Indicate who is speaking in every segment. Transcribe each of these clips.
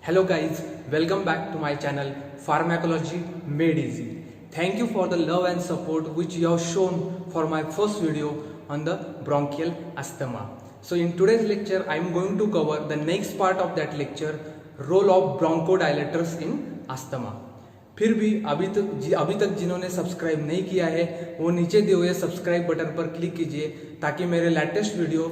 Speaker 1: Hello guys, welcome back to my channel Pharmacology Made Easy. Thank you for the love and support which you have shown for my first video on the bronchial asthma. So in today's lecture I am going to cover the next part of that lecture, role of bronchodilators in asthma. फिर भी अभी तक जिन्होंने subscribe नहीं किया है वो नीचे दिए हुए सब्सक्राइब बटन पर क्लिक कीजिए ताकि मेरे लेटेस्ट वीडियो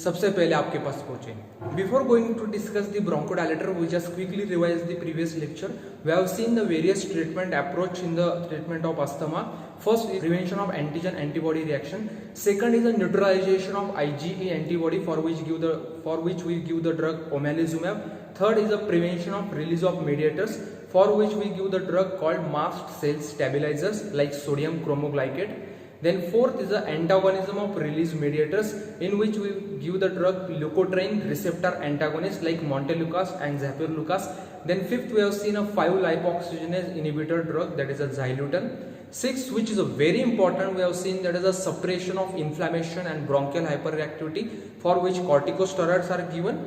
Speaker 1: सबसे पहले आपके पास पहुंचे. Before going to discuss the bronchodilator we just quickly revise the previous lecture. We have seen the various treatment approach in the treatment of asthma. First is prevention of antigen antibody reaction. Second is the neutralization of IgE antibody for which we give the drug omalizumab. Third is the prevention of release of mediators for which we give the drug called mast cell stabilizers like sodium chromoglycate. Then fourth is the antagonism of release mediators in which we give the drug leukotriene receptor antagonist like montelukast and zapirlukast. Then fifth we have seen a 5-lipoxygenase inhibitor drug, that is a xylitol. Sixth, which is a very important, we have seen that is a suppression of inflammation and bronchial hyperreactivity for which corticosteroids are given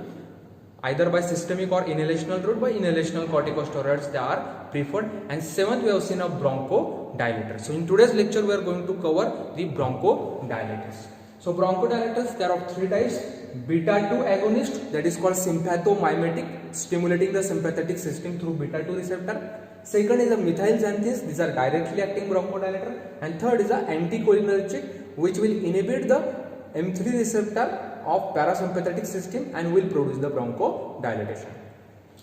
Speaker 1: either by systemic or inhalational route. By inhalational corticosteroids they are preferred. And seventh, we have seen a bronchodilator. So in today's lecture we are going to cover the bronchodilators. So bronchodilators, there are three types. Beta 2 agonist, that is called sympathomimetic, stimulating the sympathetic system through beta 2 receptor. Second is a methyl xanthine, these are directly acting bronchodilator. And third is a anticholinergic, which will inhibit the M3 receptor of parasympathetic system and will produce the bronchodilation.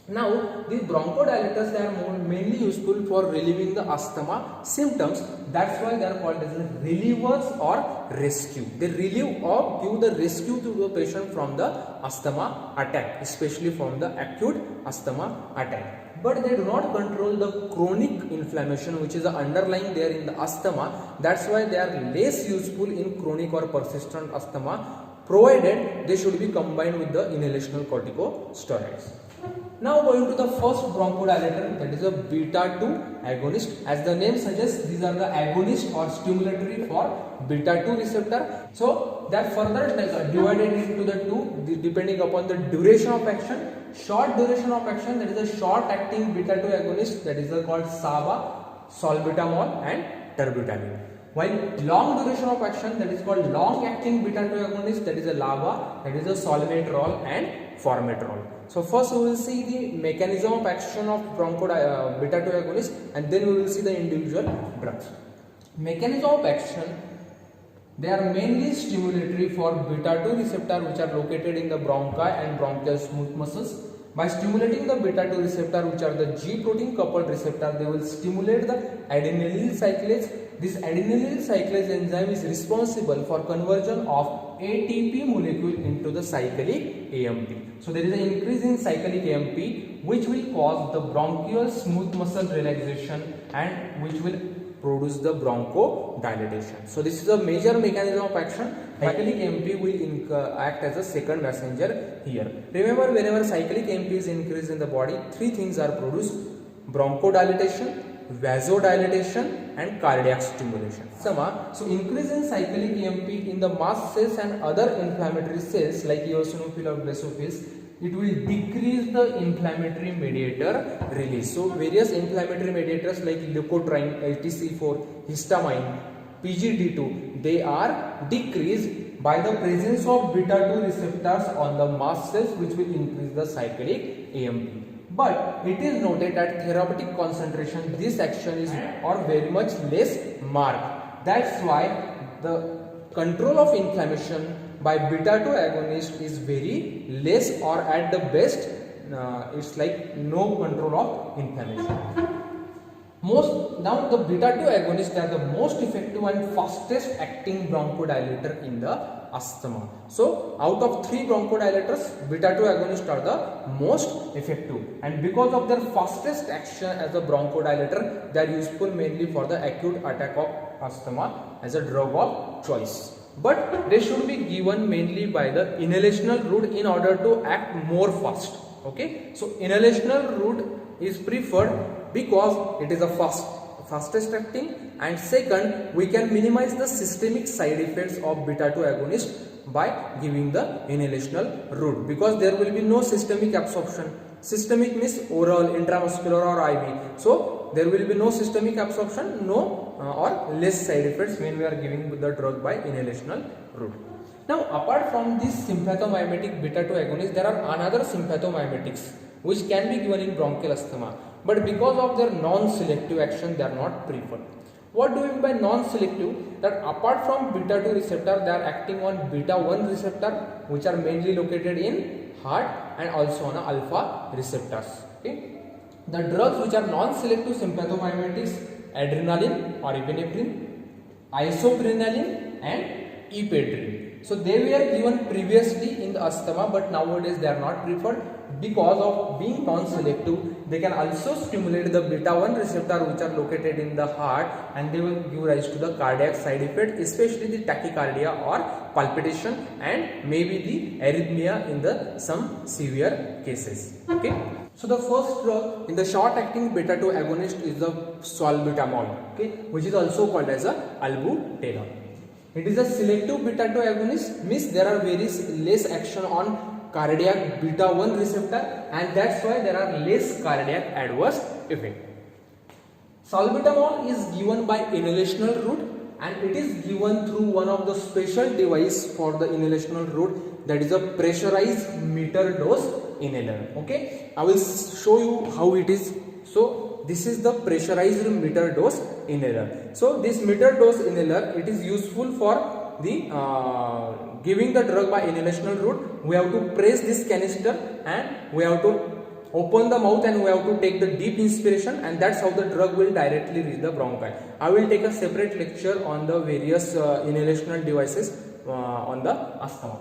Speaker 1: Now these bronchodilators, they are mainly useful for relieving the asthma symptoms. That's why they are called as relievers or rescue. They relieve or give the rescue to the patient from the asthma attack, especially from the acute asthma attack. But they do not control the chronic inflammation which is underlying there in the asthma. That's why they are less useful in chronic or persistent asthma, provided they should be combined with the inhalational corticosteroids. Now going to the first bronchodilator, that is a beta 2 agonist. As the name suggests, these are the agonists or stimulatory for beta 2 receptor. So that further divided into the two depending upon the duration of action. Short duration of action, that is a short acting beta 2 agonist, that is called SABA, salbutamol and terbutaline. While long duration of action, that is called long acting beta 2 agonist, that is a LABA, that is a solmetrol and formoterol. So first we will see the mechanism of action of beta 2 agonist and then we will see the individual drugs. Mechanism of action, they are mainly stimulatory for beta 2 receptor which are located in the bronchi and bronchial smooth muscles. By stimulating the beta 2 receptor, which are the G protein coupled receptor, they will stimulate the adenylyl cyclase. This adenylyl cyclase enzyme is responsible for conversion of ATP molecule into the cyclic AMP. So there is an increase in cyclic AMP which will cause the bronchial smooth muscle relaxation and which will produce the bronchodilation. So this is a major mechanism of action. Cyclic AMP will act as a second messenger here. Remember, whenever cyclic AMP is increased in the body, three things are produced: bronchodilation, vasodilation and cardiac stimulation. So increase in cyclic AMP in the mast cells and other inflammatory cells like eosinophil or basophils, it will decrease the inflammatory mediator release. So various inflammatory mediators like leukotriene, LTC4, histamine, PGD2, they are decreased by the presence of beta 2 receptors on the mast cells, which will increase the cyclic AMP. But it is noted that therapeutic concentration, this action is or very much less marked. That's why the control of inflammation by beta 2 agonist is very less, or at the best it's like no control of inflammation. Now the beta 2 agonists are the most effective and fastest acting bronchodilator in the asthma. So out of three bronchodilators, beta 2 agonists are the most effective, and because of their fastest action as a bronchodilator, they are useful mainly for the acute attack of asthma as a drug of choice. But they should be given mainly by the inhalational route in order to act more fast. Okay, so inhalational route is preferred because it is a fastest acting, and second, we can minimize the systemic side effects of beta 2 agonist by giving the inhalational route, because there will be no systemic absorption. Systemic means oral, intramuscular or IV. So there will be no systemic absorption, no or less side effects when we are giving the drug by inhalational route. Now apart from this sympathomimetic beta 2 agonist, there are another sympathomimetics which can be given in bronchial asthma, but because of their non-selective action they are not preferred. What do we mean by non-selective? That apart from beta 2 receptor, they are acting on beta 1 receptor, which are mainly located in heart, and also on alpha receptors. Okay? The drugs which are non-selective sympathomimetics: adrenaline or epinephrine, isoprenaline and ephedrine. So they were given previously in the asthma, but nowadays they are not preferred because of being non-selective. They can also stimulate the beta 1 receptor which are located in the heart, and they will give rise to the cardiac side effect, especially the tachycardia or palpitation, and maybe the arrhythmia in the some severe cases. Okay. So the first drug in the short-acting beta 2 agonist is the salbutamol, okay, which is also called as a albuterol. It is a selective beta 2 agonist, means there are very less action on cardiac beta 1 receptor, and that's why there are less cardiac adverse effect. Salbutamol is given by inhalational route, and it is given through one of the special device for the inhalational route, that is a pressurized meter dose inhaler. Okay, I will show you how it is. So this is the pressurized meter dose inhaler. So this meter dose inhaler, it is useful for the giving the drug by inhalational route. We have to press this canister and we have to open the mouth and we have to take the deep inspiration, and that's how the drug will directly reach the bronchi. I will take a separate lecture on the various inhalational devices on the asthma.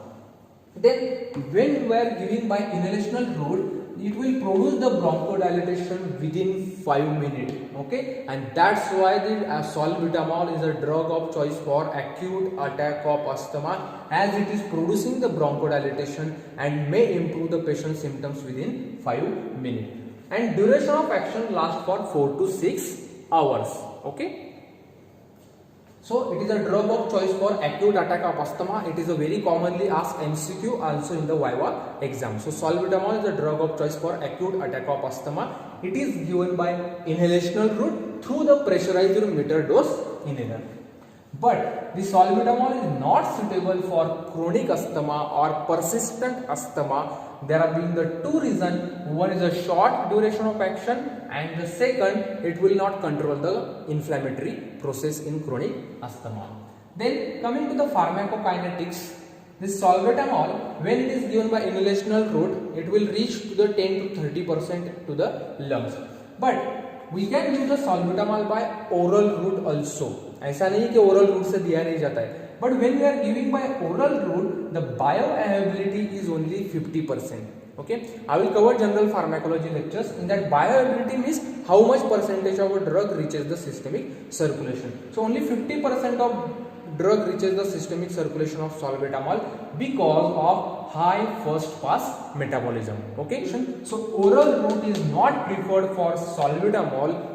Speaker 1: Then when we are giving by inhalational route, it will produce the bronchodilation within 5 minutes. Okay, and that's why the salbutamol is a drug of choice for acute attack of asthma, as it is producing the bronchodilation and may improve the patient's symptoms within 5 minutes. And duration of action lasts for 4 to 6 hours. Okay. So it is a drug of choice for acute attack of asthma. It is a very commonly asked MCQ also in the Viva exam. So salbutamol is a drug of choice for acute attack of asthma. It is given by inhalational route through the pressurized meter dose inhaler. But the salbutamol is not suitable for chronic asthma or persistent asthma. There are being the two reasons. One is a short duration of action, and the second, it will not control the inflammatory process in chronic asthma. Then coming to the pharmacokinetics, this salbutamol, when it is given by inhalational route, it will reach to the 10 to 30% to the lungs. But we can use the salbutamol by oral route also. ऐसा नहीं कि oral route से दिया नहीं जाता है. But when we are giving by oral route, the bioavailability is only 50%. Okay, I will cover general pharmacology lectures. In that, bioavailability means how much percentage of a drug reaches the systemic circulation. So only 50% of drug reaches the systemic circulation of salbutamol because of high first pass metabolism. Okay, so oral route is not preferred for salbutamol.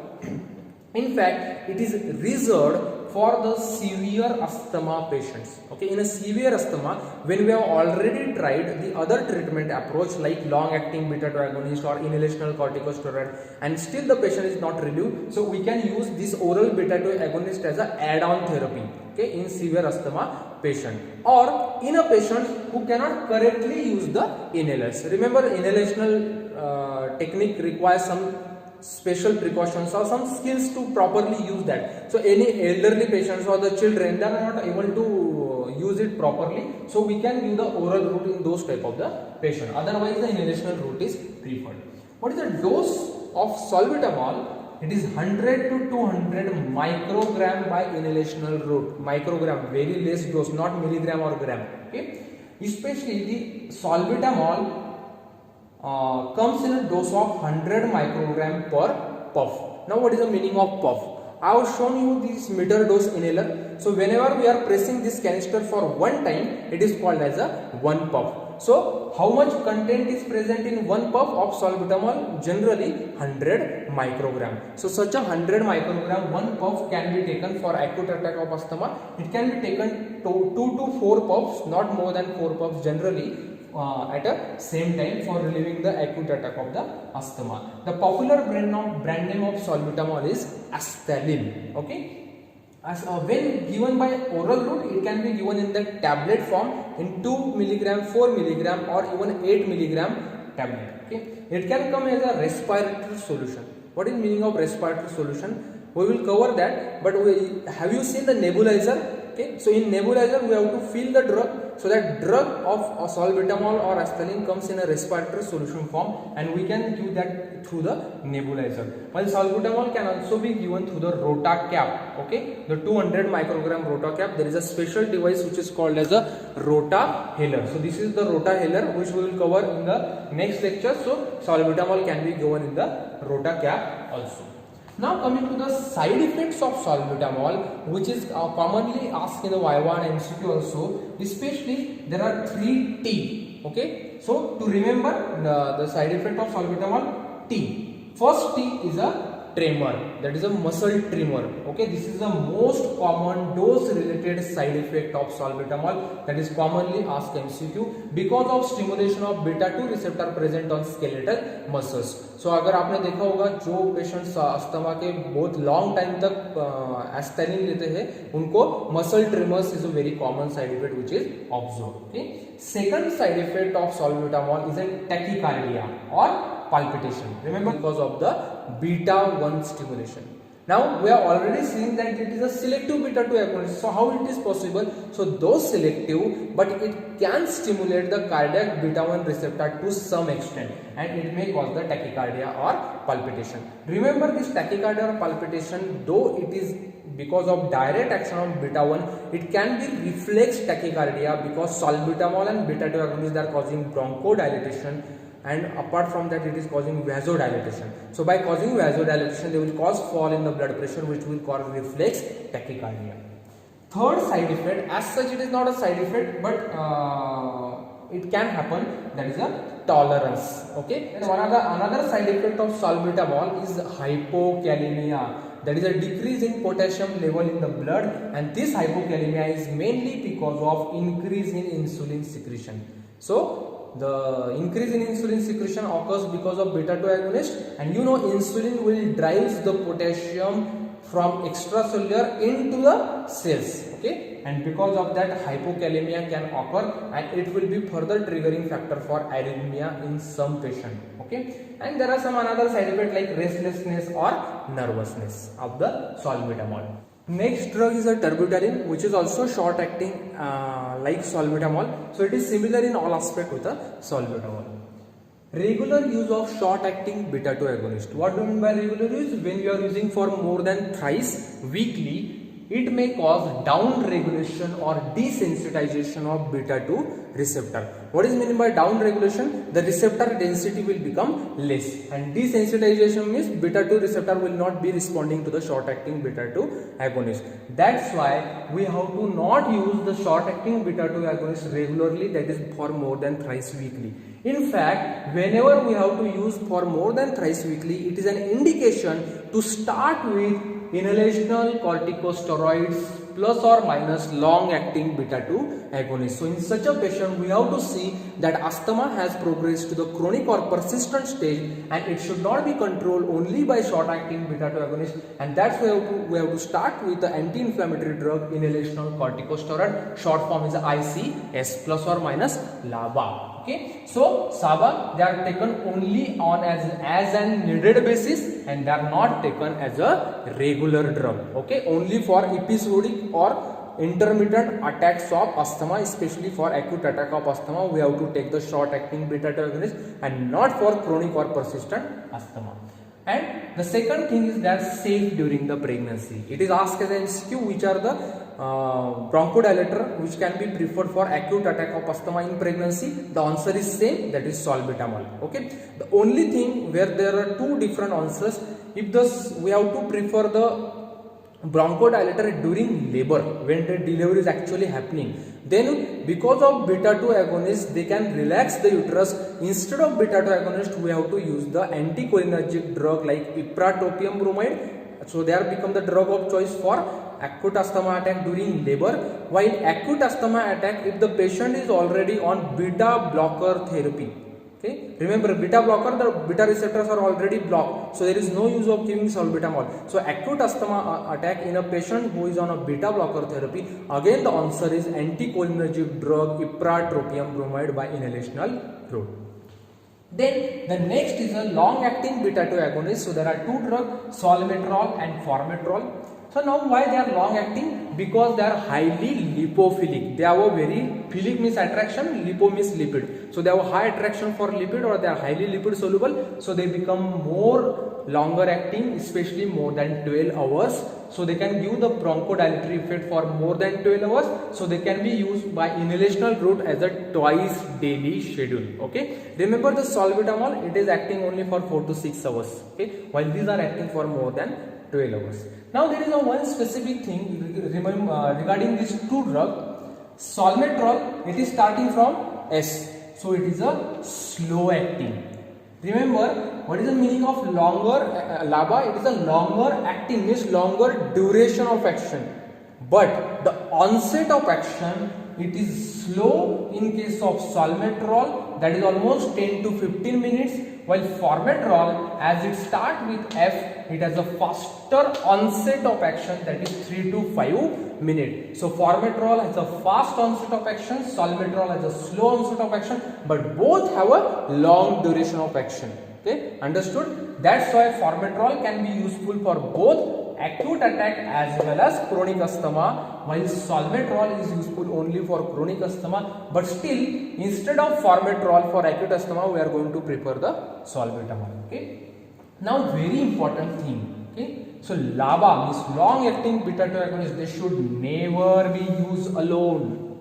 Speaker 1: In fact, it is reserved for the severe asthma patients. Okay, in a severe asthma, when we have already tried the other treatment approach like long-acting beta-2 agonist or inhalational corticosteroid, and still the patient is not relieved, so we can use this oral beta-2 agonist as an add-on therapy. Okay, in severe asthma patient, or in a patient who cannot correctly use the inhalers. Remember, inhalational technique requires some special precautions or some skills to properly use that. So any elderly patients or the children, they are not able to use it properly, so we can give the oral route in those type of the patient. Otherwise the inhalational route is preferred. What is the dose of salbutamol? It is 100 to 200 microgram by inhalational route. Microgram, very less dose, not milligram or gram. Okay, especially the salbutamol comes in a dose of 100 microgram per puff. Now what is the meaning of puff? I have shown you this meter dose inhaler. So whenever we are pressing this canister for one time, it is called as a one puff. So how much content is present in one puff of salbutamol? Generally 100 microgram. So such a 100 microgram one puff can be taken for acute attack of asthma. It can be taken 2 to 4 puffs, not more than 4 puffs generally, at a same time for relieving the acute attack of the asthma. The popular brand name of salbutamol is Astelin. Okay. When given by oral route, it can be given in the tablet form in 2 mg, 4 mg or even 8 mg tablet. Okay. It can come as a respiratory solution. What is meaning of respiratory solution? We will cover that, but have you seen the nebulizer? Okay, so in nebulizer we have to fill the drug, so that drug of salbutamol or Astelin comes in a respiratory solution form and we can give that through the nebulizer. While salbutamol can also be given through the rota cap. Okay, the 200 microgram rota cap, there is a special device which is called as a Rotahaler. So this is the Rotahaler which we will cover in the next lecture. So salbutamol can be given in the rota cap also. Now coming to the side effects of salbutamol, which is commonly asked in the Viva and MCQ also, especially there are 3 T. Okay, so to remember the side effect of salbutamol, T. First T is a tremor, that is a muscle tremor. Okay, this is the most common dose related side effect of salbutamol that is commonly asked MCQ because of stimulation of beta 2 receptor present on skeletal muscles. So अगर आपने देखा होगा जो patients asthma के बहुत long time तक एस्टेलिन लेते हैं उनको muscle tremors is a very common side effect which is observed. Okay, second side effect of salbutamol is a tachycardia or palpitation. Remember, because of the beta 1 stimulation. Now we are already seeing that it is a selective beta 2 agonist. So how it is possible? So though selective, but it can stimulate the cardiac beta 1 receptor to some extent and it may cause the tachycardia or palpitation. Remember, this tachycardia or palpitation, though it is because of direct action of beta 1, it can be reflex tachycardia because salbutamol and beta 2 agonists are causing bronchodilation. And apart from that, it is causing vasodilatation. So by causing vasodilatation, they will cause fall in the blood pressure, which will cause reflex tachycardia. Third side effect, as such it is not a side effect, but it can happen, that is a tolerance. Okay, and another side effect of salbutamol is hypokalemia, that is a decrease in potassium level in the blood, and this hypokalemia is mainly because of increase in insulin secretion. So the increase in insulin secretion occurs because of beta 2 agonist, and you know insulin will drive the potassium from extracellular into the cells. Okay, and because of that hypokalemia can occur and it will be further triggering factor for arrhythmia in some patient. Okay, and there are some another side effect like restlessness or nervousness of the salbutamol. Next drug is a terbutaline, which is also short acting like salbutamol. So it is similar in all aspects with the salbutamol. Regular use of short acting beta 2 agonist. What do you mean by regular use? When you are using for more than thrice weekly, it may cause down regulation or desensitization of beta 2 receptor. What is meant by down regulation? The receptor density will become less, and desensitization means beta 2 receptor will not be responding to the short acting beta 2 agonist. That's why we have to not use the short acting beta 2 agonist regularly, that is for more than thrice weekly. In fact, whenever we have to use for more than thrice weekly, it is an indication to start with inhalational corticosteroids plus or minus long acting beta 2 agonist. So in such a patient, we have to see that asthma has progressed to the chronic or persistent stage, and it should not be controlled only by short acting beta 2 agonist, and that's why we have to start with the anti-inflammatory drug inhalational corticosteroid. Short form is ICS plus or minus LABA. Okay, so SABA, they are taken only on as an needed basis, and they are not taken as a regular drug. Okay, only for episodic or intermittent attacks of asthma, especially for acute attack of asthma, we have to take the short acting beta 2 agonist, and not for chronic or persistent asthma. And the second thing is that safe during the pregnancy. It is asked as an MCQ, which are the bronchodilator which can be preferred for acute attack of asthma in pregnancy. The answer is same, that is salbutamol. Okay, the only thing where there are two different answers, if we have to prefer the bronchodilator during labor, when the delivery is actually happening, then because of beta 2 agonist they can relax the uterus. Instead of beta 2 agonist, we have to use the anticholinergic drug like ipratropium bromide. So they are become the drug of choice for acute asthma attack during labor. While acute asthma attack, if the patient is already on beta blocker therapy, okay, remember beta blocker, the beta receptors are already blocked, so there is no use of giving salbutamol. So acute asthma attack in a patient who is on a beta blocker therapy, again the answer is anticholinergic drug ipratropium bromide by inhalational route. Then the next is a long acting beta 2 agonist. So there are two drugs, salmeterol and formoterol. So now why they are long acting? Because they are highly lipophilic. They have a very philic means attraction, lipo means lipid. So they have a high attraction for lipid, or they are highly lipid soluble. So they become more longer acting, especially more than 12 hours. So they can give the bronchodilatory effect for more than 12 hours. So they can be used by inhalational route as a twice daily schedule. Okay. Remember the salbutamol, it is acting only for 4 to 6 hours. Okay. While these are acting for more than 12 hours. Now there is a one specific thing regarding these two drugs. Salmeterol, it is starting from S. So it is a slow acting. Remember, what is the meaning of longer LABA? It is a longer acting, means longer duration of action. But the onset of action, it is slow in case of salmeterol, that is almost 10 to 15 minutes. While formoterol, as it starts with F, it has a faster onset of action, that is 3 to 5 minutes. So formoterol has a fast onset of action, salmeterol has a slow onset of action, but both have a long duration of action. Okay, understood? That's why formoterol can be useful for both acute attack as well as chronic asthma, while salmeterol is useful only for chronic asthma. But still, instead of formoterol for acute asthma, we are going to prefer the salbutamol. Okay. Now, very important thing. Okay. So LABA means long acting beta 2 agonist. They should never be used alone.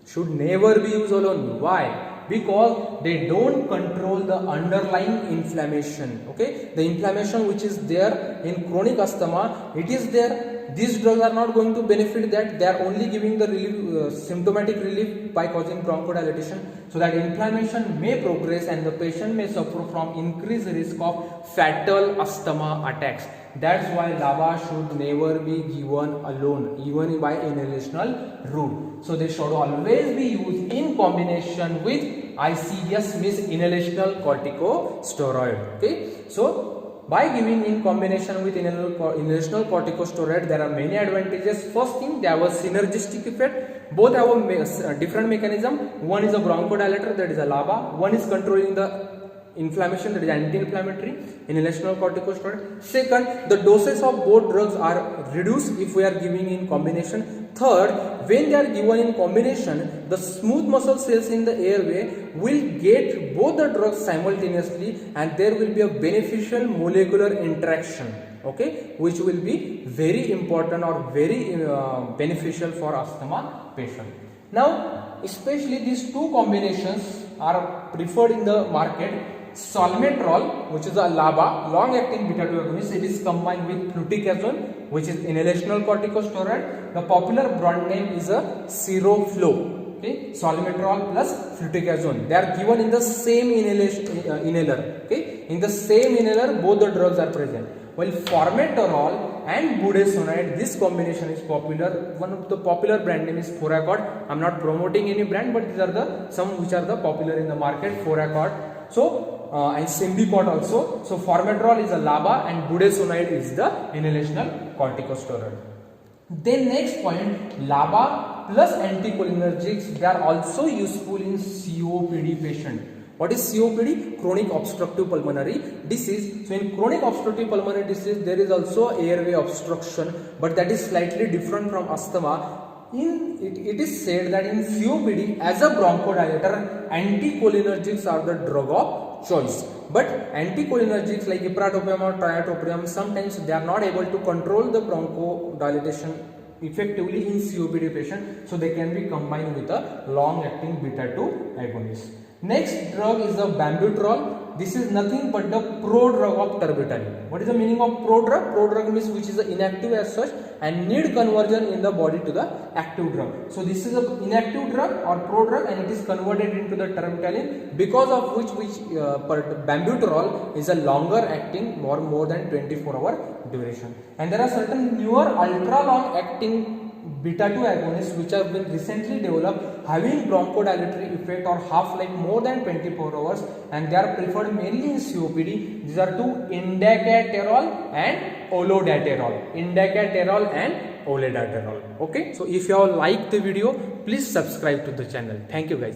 Speaker 1: Should never be used alone. Why? Because they don't control the underlying inflammation. Okay, the inflammation which is there in chronic asthma, it is there. These drugs are not going to benefit that. They are only giving the relief, symptomatic relief by causing bronchodilation, so that inflammation may progress and the patient may suffer from increased risk of fatal asthma attacks. That's why LABA should never be given alone, even by inhalational route. So they should always be used in combination with ICS, means inhalational corticosteroid. Okay, so by giving in combination with inhalational corticosteroid, there are many advantages. First thing, they have a synergistic effect. Both have a different mechanism. One is a bronchodilator, that is a LABA. One is controlling the inflammation, that is anti-inflammatory, inhalational corticosteroid. Second, the doses of both drugs are reduced if we are giving in combination. Third, when they are given in combination, the smooth muscle cells in the airway will get both the drugs simultaneously, and there will be a beneficial molecular interaction, okay, which will be very important or very beneficial for asthma patient. Now, especially these two combinations are preferred in the market. Salmeterol, which is a LABA, long-acting beta 2 agonist, it is combined with fluticasone, which is inhalational corticosteroid. The popular brand name is a Seroflow. Okay, salmeterol plus fluticasone. They are given in the same inhaler. Okay, in the same inhaler, both the drugs are present. While formoterol and budesonide, this combination is popular. One of the popular brand name is Foracort. I am not promoting any brand, but these are the some which are the popular in the market. Foracort. So and Symbicort also. So formoterol is a LABA and budesonide is the inhalational corticosteroid. Then next point, LABA plus anticholinergics, they are also useful in COPD patient. What is COPD? Chronic obstructive pulmonary disease. So in chronic obstructive pulmonary disease, there is also airway obstruction, but that is slightly different from asthma. It is said that in COPD, as a bronchodilator, anticholinergics are the drug of choice. But anticholinergics like ipratropium or tiotropium, sometimes they are not able to control the bronchodilation effectively in COPD patient, so they can be combined with a long-acting beta 2 agonist. Next drug is the Bambuterol. This is nothing but the prodrug of terbutaline. What is the meaning of prodrug? Prodrug means which is inactive as such and need conversion in the body to the active drug. So this is an inactive drug or prodrug and it is converted into the terbutaline, because of which Bambuterol is a longer acting, more than 24-hour duration. And there are certain newer ultra long acting beta-2 agonists which have been recently developed, having bronchodilatory effect or half-life more than 24 hours, and they are preferred mainly in COPD. These are two, indacaterol and olodaterol. Indacaterol and olodaterol. Okay, so if you have liked the video, please subscribe to the channel. Thank you guys.